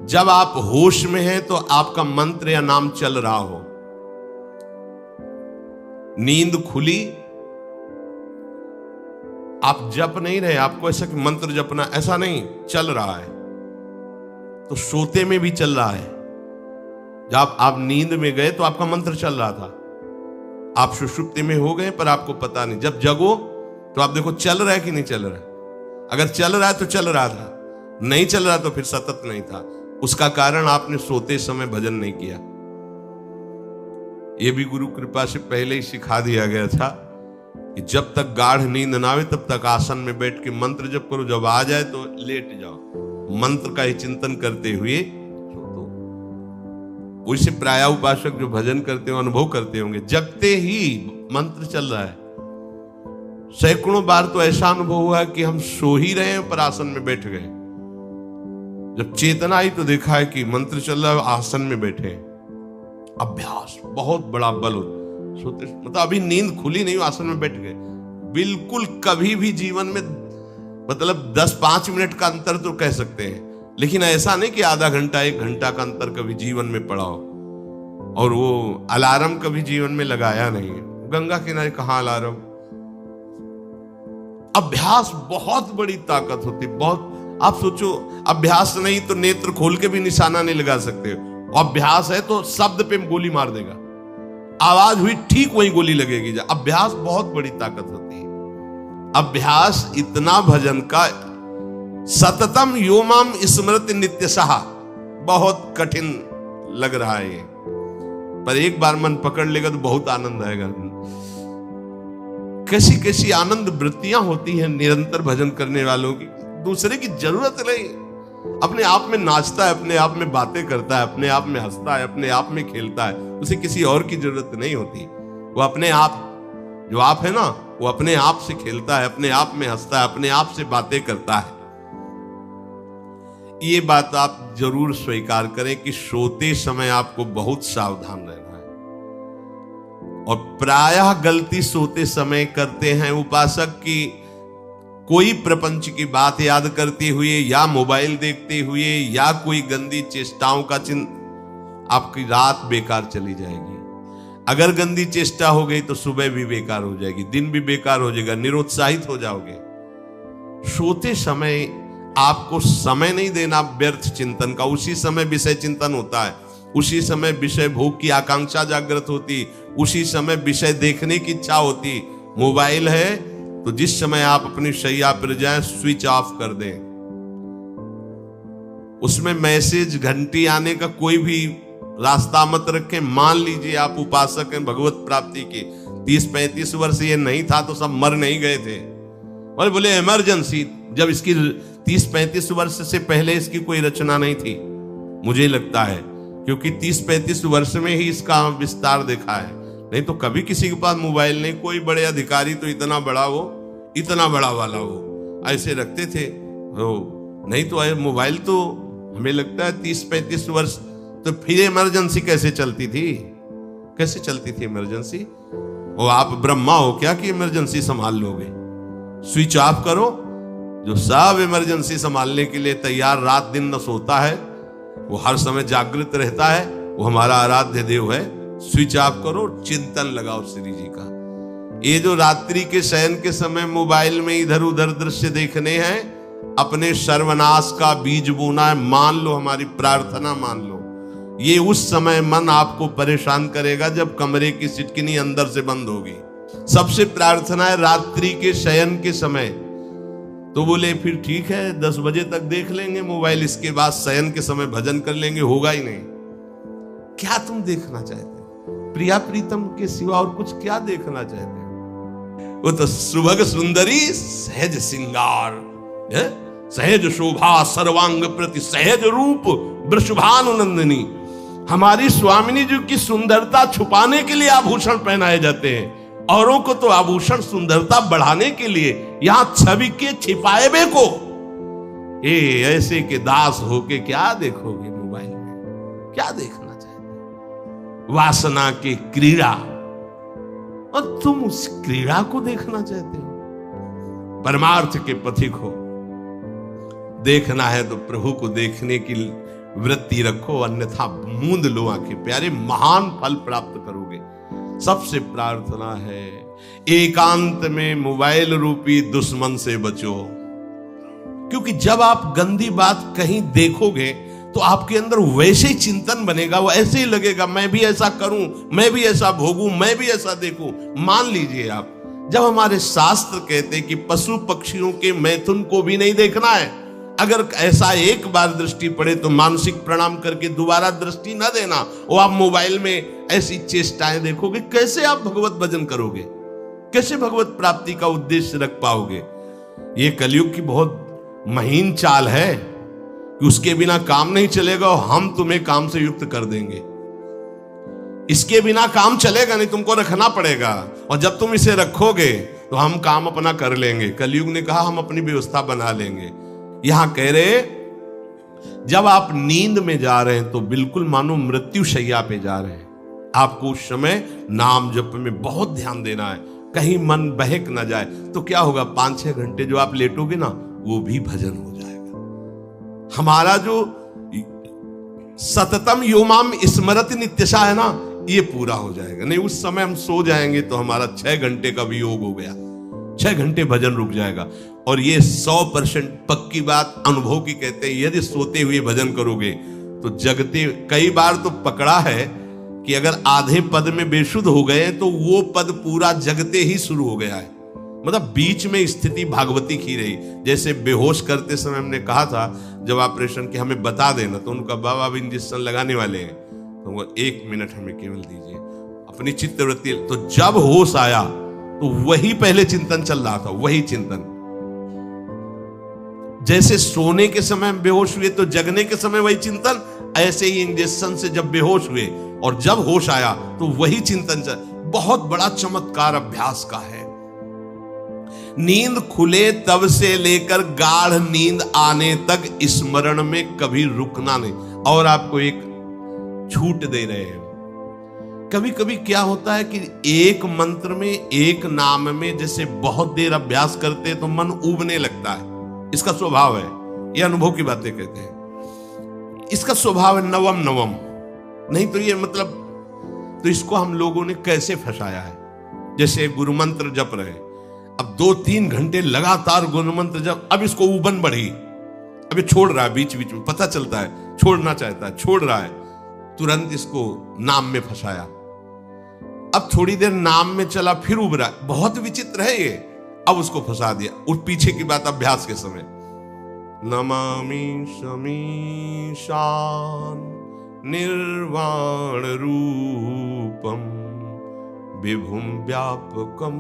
जब आप होश में हैं तो आपका मंत्र या नाम चल रहा हो, नींद खुली, आप जप नहीं रहे, आपको ऐसा कि मंत्र जपना, ऐसा नहीं, चल रहा है तो सोते में भी चल रहा है। जब आप नींद में गए तो आपका मंत्र चल रहा था, आप सुषुप्ति में हो गए पर आपको पता नहीं। जब जगो तो आप देखो चल रहा है कि नहीं चल रहा है। अगर चल रहा है तो चल रहा था, नहीं चल रहा तो फिर सतत नहीं था। उसका कारण आपने सोते समय भजन नहीं किया। यह भी गुरु कृपा से पहले ही सिखा दिया गया था कि जब तक गाढ़ नींद ना आवे तब तक आसन में बैठ के मंत्र जप करो, जब आ जाए तो लेट जाओ, मंत्र का ही चिंतन करते हुए सो दो। वैसे प्राय उपासक जो भजन करते हो अनुभव करते होंगे, जगते ही मंत्र चल रहा है। सैकड़ों बार तो ऐसा अनुभव हुआ कि हम सो ही रहे हैं पर आसन में बैठ गए, जब चेतना आई तो देखा है कि मंत्र चल रहा है, आसन में बैठे। अभ्यास बहुत बड़ा बल होता, सोते मतलब अभी नींद खुली नहीं, आसन में बैठ गए। बिल्कुल कभी भी जीवन में मतलब 10-5 मिनट का अंतर तो कह सकते हैं, लेकिन ऐसा नहीं कि आधा घंटा 1 घंटा का अंतर कभी जीवन में पड़ा हो। और वो अलार्म कभी जीवन में लगाया नहीं है। गंगा किनारे कहाँ अलार्म। अभ्यास बहुत बड़ी ताकत होती, बहुत। आप सोचो, अभ्यास नहीं तो नेत्र खोल के भी निशाना नहीं लगा सकते हो। अभ्यास है तो शब्द पे गोली मार देगा, आवाज हुई ठीक वही गोली लगेगी। अभ्यास बहुत बड़ी ताकत होती है। अभ्यास इतना भजन का, सततम योमाम स्मृति नित्यशः, बहुत कठिन लग रहा है ये, पर एक बार मन पकड़ लेगा तो बहुत आनंद आएगा। कैसी कैसी आनंद वृत्तियां होती हैं निरंतर भजन करने वालों की। दूसरे की जरूरत नहीं, अपने आप में नाचता है, अपने आप में बातें करता है, अपने आप में हंसता है, अपने आप में खेलता है, उसे किसी और की जरूरत नहीं होती। वो अपने आप, जो आप है ना, वो अपने आप से खेलता है, अपने आप में हंसता है, अपने आप से बातें करता है। ये बात आप जरूर स्वीकार करें कि सोते समय आपको बहुत सावधान रहना है। और प्रायः गलती सोते समय करते हैं उपासक की, कोई प्रपंच की बात याद करते हुए या मोबाइल देखते हुए या कोई गंदी चेष्टाओं का आपकी रात बेकार चली जाएगी। अगर गंदी चेष्टा हो गई तो सुबह भी बेकार हो जाएगी, दिन भी बेकार हो जाएगा, निरुत्साहित हो जाओगे। सोते समय आपको समय नहीं देना व्यर्थ चिंतन का। उसी समय विषय चिंतन होता है, उसी समय विषय भोग की आकांक्षा जागृत होती, उसी समय विषय देखने की इच्छा होती। मोबाइल है तो जिस समय आप अपनी शैया पर जाएं स्विच ऑफ कर दें। उसमें मैसेज घंटी आने का कोई भी रास्ता मत रखें। मान लीजिए आप उपासक हैं भगवत प्राप्ति के, 30-35 वर्ष ये नहीं था तो सब मर नहीं गए थे। और बोले इमरजेंसी, जब इसकी 30-35 वर्ष से पहले इसकी कोई रचना नहीं थी, मुझे लगता है, क्योंकि 30-35 वर्ष में ही इसका विस्तार देखा है। नहीं तो कभी किसी के पास मोबाइल नहीं। कोई बड़े अधिकारी तो इतना बड़ा वो, इतना बड़ा वाला वो ऐसे रखते थे, तो नहीं तो मोबाइल तो हमें लगता है 30-35 वर्ष। तो फिर इमरजेंसी कैसे चलती थी, कैसे चलती थी इमरजेंसी? वो आप ब्रह्मा हो क्या कि इमरजेंसी संभाल लोगे? स्विच ऑफ करो। जो सब इमरजेंसी संभालने के लिए तैयार, रात दिन न सोता है, वो हर समय जागृत रहता है, वो हमारा आराध्य देव है। स्विच ऑफ करो, चिंतन लगाओ श्री जी का। ये जो रात्रि के शयन के समय मोबाइल में इधर उधर दृश्य देखने हैं, अपने सर्वनाश का बीज बोना है। मान लो, हमारी प्रार्थना मान लो, ये उस समय मन आपको परेशान करेगा जब कमरे की सिटकिनी अंदर से बंद होगी। सबसे प्रार्थना है रात्रि के शयन के समय। तो बोले फिर ठीक है 10 बजे तक देख लेंगे मोबाइल, इसके बाद शयन के समय भजन कर लेंगे। होगा ही नहीं। क्या तुम देखना चाहते हो? प्रिया प्रीतम के सिवा और कुछ क्या देखना चाहते हो? वो तो सुभग सुंदरी सहज सिंगार, सहज शोभा सर्वांग प्रति सहज रूप वृषभानुनंदिनी। हमारी स्वामिनी जी की सुंदरता छुपाने के लिए आभूषण पहनाए जाते हैं, औरों को तो आभूषण सुंदरता बढ़ाने के लिए। यहां छवि के छिपाए बे को ऐसे के दास होके क्या देखोगे मोबाइल में? क्या देखना चाहते? वासना के क्रीड़ा, और तुम उस क्रीड़ा को देखना चाहते हो? परमार्थ के पथिक हो। देखना है तो प्रभु को देखने की वृत्ति रखो, अन्यथा मूंद लो आंखें प्यारे, महान फल प्राप्त करोगे। सबसे प्रार्थना है एकांत में मोबाइल रूपी दुश्मन से बचो, क्योंकि जब आप गंदी बात कहीं देखोगे तो आपके अंदर वैसे ही चिंतन बनेगा, वो ऐसे ही लगेगा मैं भी ऐसा करूं, मैं भी ऐसा भोगूं, मैं भी ऐसा देखूं। मान लीजिए आप, जब हमारे शास्त्र कहते हैं कि पशु पक्षियों के मैथुन को भी नहीं देखना है, अगर ऐसा एक बार दृष्टि पड़े तो मानसिक प्रणाम करके दोबारा दृष्टि न देना। वो आप मोबाइल में ऐसी चेष्टाएं देखोगे, कैसे आप भगवत भजन करोगे, कैसे भगवत प्राप्ति का उद्देश्य रख पाओगे। ये कलयुग की बहुत महीन चाल है कि उसके बिना काम नहीं चलेगा और हम तुम्हें काम से युक्त कर देंगे। इसके बिना काम चलेगा नहीं, तुमको रखना पड़ेगा, और जब तुम इसे रखोगे तो हम काम अपना कर लेंगे। कलयुग ने कहा हम अपनी व्यवस्था बना लेंगे। यहां कह रहे जब आप नींद में जा रहे हैं तो बिल्कुल मानो मृत्यु शैया पे जा रहे हैं। आपको उस समय नाम जप में बहुत ध्यान देना है, कहीं मन बहक ना जाए। तो क्या होगा, 5-6 घंटे जो आप लेटोगे ना, वो भी भजन हो जाएगा। हमारा जो सततम योमाम स्मरति नित्यशा है ना, ये पूरा हो जाएगा। नहीं उस समय हम सो जाएंगे तो हमारा 6 घंटे का भी योग हो गया, 6 घंटे भजन रुक जाएगा। और ये 100% पक्की बात अनुभव की कहते हैं, यदि सोते हुए भजन करोगे तो जगते, कई बार तो पकड़ा है कि अगर आधे पद में बेशुद्ध हो गए तो वो पद पूरा जगते ही शुरू हो गया है, मतलब बीच में स्थिति भागवती की रही। जैसे बेहोश करते समय हमने कहा था जब ऑपरेशन की हमें बता देना, तो उनका बाबा अब इंजेक्शन लगाने वाले हैं, तो वो 1 मिनट हमें केवल दीजिए, अपनी चित्तवृत्ति। तो जब होश आया तो वही पहले चिंतन चल रहा था, वही चिंतन। जैसे सोने के समय बेहोश हुए तो जगने के समय वही चिंतन, ऐसे ही इंजेक्शन से जब बेहोश हुए और जब होश आया तो वही चिंतन चल। बहुत बड़ा चमत्कार अभ्यास का है। नींद खुले तब से लेकर गाढ़ नींद आने तक स्मरण में कभी रुकना नहीं। और आपको एक छूट दे रहे हैं, कभी कभी क्या होता है कि एक मंत्र में, एक नाम में जैसे बहुत देर अभ्यास करते हैं तो मन उबने लगता है। इसका स्वभाव है, ये अनुभव की बातें कहते हैं, इसका स्वभाव है नवम नवम। नहीं तो ये मतलब, तो इसको हम लोगों ने कैसे फंसाया है। जैसे गुरु मंत्र जप रहे, अब 2-3 घंटे लगातार गुरु मंत्र जप, अब इसको उबन बढ़ी, अब ये छोड़ रहा है, बीच बीच में पता चलता है छोड़ना चाहता है, छोड़ रहा है, तुरंत इसको नाम में फंसाया। अब थोड़ी देर नाम में चला, फिर उब रहा है, बहुत विचित्र है ये, अब उसको फंसा दिया। उस पीछे की बात अभ्यास के समय, नमामि समीशान निर्वाण रूपम विभुम व्यापकम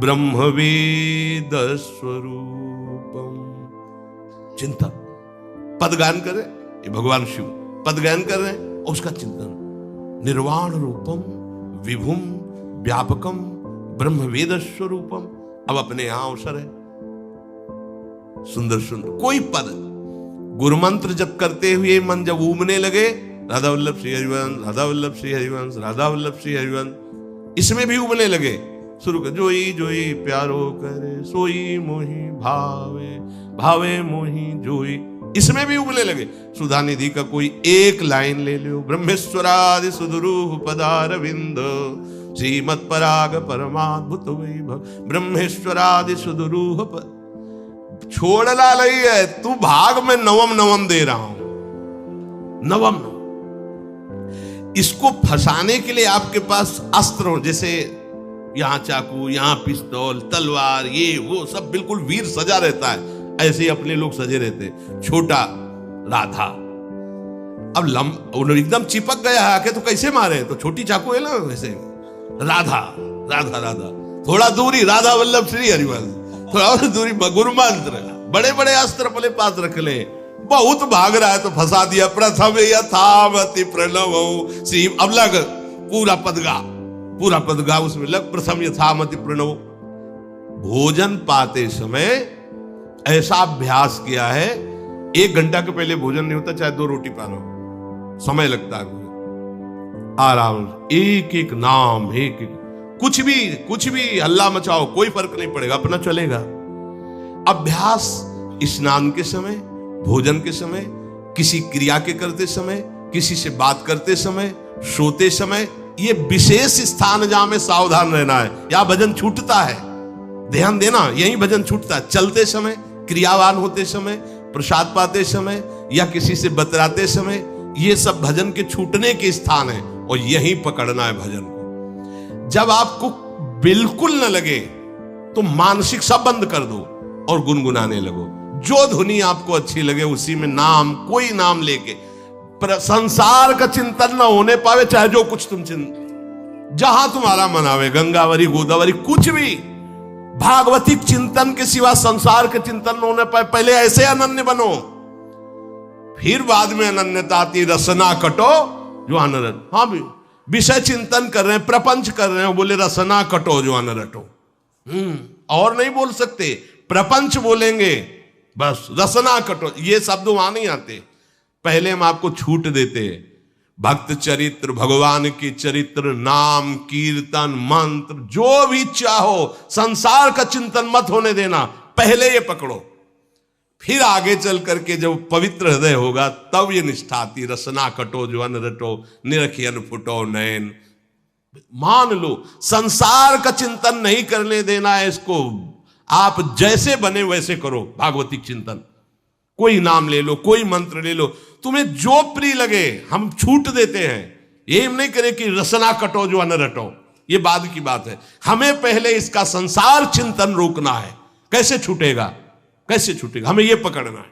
ब्रह्मवेद स्वरूपम। चिंतन, पदगान कर रहे, ये भगवान शिव पदगान कर रहे हैं, और उसका चिंतन, निर्वाण रूपम विभुम व्यापकम ब्रह्मवेद स्वरूपम। अब अपने यहां अवसर है, सुंदर सुंदर कोई पद गुरु मंत्र जब करते हुए मन जब उमने लगे, राधा वल्लभ श्री हरिवंश, राधा वल्लभ श्री हरिवंश, राधा वल्लभ श्री हरिवंश, इसमें भी उमने लगे, शुरू कर, जोई जोई प्यारो करे सोई मोही भावे, भावे मोही जोई, इसमें भी उबले लगे। सुधा निधि का कोई एक लाइन ले लो, ब्रह्मेश्वरादि सुदुरूह पदारविंद श्रीमत् पराग परमाद्भुत वैभव, ब्रह्मेश्वरादि सुदुरूह छोड़ना नहीं है, तू भाग में नवम नवम दे रहा हूं, नवम नवम। इसको फंसाने के लिए आपके पास अस्त्र हो, जैसे यहां चाकू, यहां पिस्तौल, तलवार, ये वो सब बिल्कुल वीर सजा रहता है, ऐसे ही अपने लोग सजे रहते। छोटा राधा, अब एकदम चिपक गया है आके तो कैसे मारे, तो छोटी चाकू है ना, वैसे राधा राधा राधा, थोड़ा दूरी राधा वल्लभ श्री हरिवंश, थोड़ा और दूरी गुरु मंत्र, बड़े बड़े अस्त्र अपने पास रख ले, बहुत भाग रहा है तो फंसा दिया। प्रथम यथावति प्रणव श्री, अब लग पूरा पदगा, पूरा पदगा उसमें लग, प्रथम यथामति प्रणव। भोजन पाते समय ऐसा अभ्यास किया है, 1 घंटा के पहले भोजन नहीं होता, चाहे 2 रोटी पा लो, समय लगता है आराम, एक एक नाम, एक एक, कुछ भी हल्ला मचाओ, कोई फर्क नहीं पड़ेगा, अपना चलेगा। अभ्यास स्नान के समय, भोजन के समय, किसी क्रिया के करते समय, किसी से बात करते समय, सोते समय, ये विशेष स्थान जहां में सावधान रहना है। या भजन छूटता है, ध्यान देना, यही भजन छूटता है। चलते समय, क्रियावान होते समय, प्रसाद पाते समय या किसी से बतराते समय, ये सब भजन के छूटने के स्थान है और यही पकड़ना है भजन को। जब आपको बिल्कुल न लगे तो मानसिक सब बंद कर दो और गुनगुनाने लगो। जो धुनी आपको अच्छी लगे उसी में नाम, कोई नाम लेके, संसार का चिंतन ना होने पावे, चाहे जो कुछ तुम जहां तुम्हारा मन आवे, गंगावरी, गोदावरी, कुछ भी, भागवतिक चिंतन के सिवा संसार के चिंतन न होने पाए। पहले ऐसे अनन्य बनो, फिर बाद में अनन्यता आती, रसना कटो जो अनरट। हाँ भी विषय चिंतन कर रहे हैं, प्रपंच कर रहे हैं, बोले रसना कटो जो अनरटो। और नहीं बोल सकते, प्रपंच बोलेंगे बस, रसना कटो, ये शब्द वहां नहीं आते। पहले हम आपको छूट देते हैं, भक्त चरित्र, भगवान की चरित्र, नाम, कीर्तन, मंत्र, जो भी चाहो, संसार का चिंतन मत होने देना, पहले ये पकड़ो। फिर आगे चल करके जब पवित्र हृदय होगा तब ये निष्ठा आती, रसना कटो जो अन रटो, निरखियन फुटो नयन। मान लो संसार का चिंतन नहीं करने देना है इसको, आप जैसे बने वैसे करो भागवतिक चिंतन। कोई नाम ले लो, कोई मंत्र ले लो, तुम्हें जो प्रिय लगे, हम छूट देते हैं। ये नहीं करे कि रसना कटो जो अन रटो, ये बाद की बात है। हमें पहले इसका संसार चिंतन रोकना है। कैसे छूटेगा, कैसे छूटेगा, हमें यह पकड़ना है।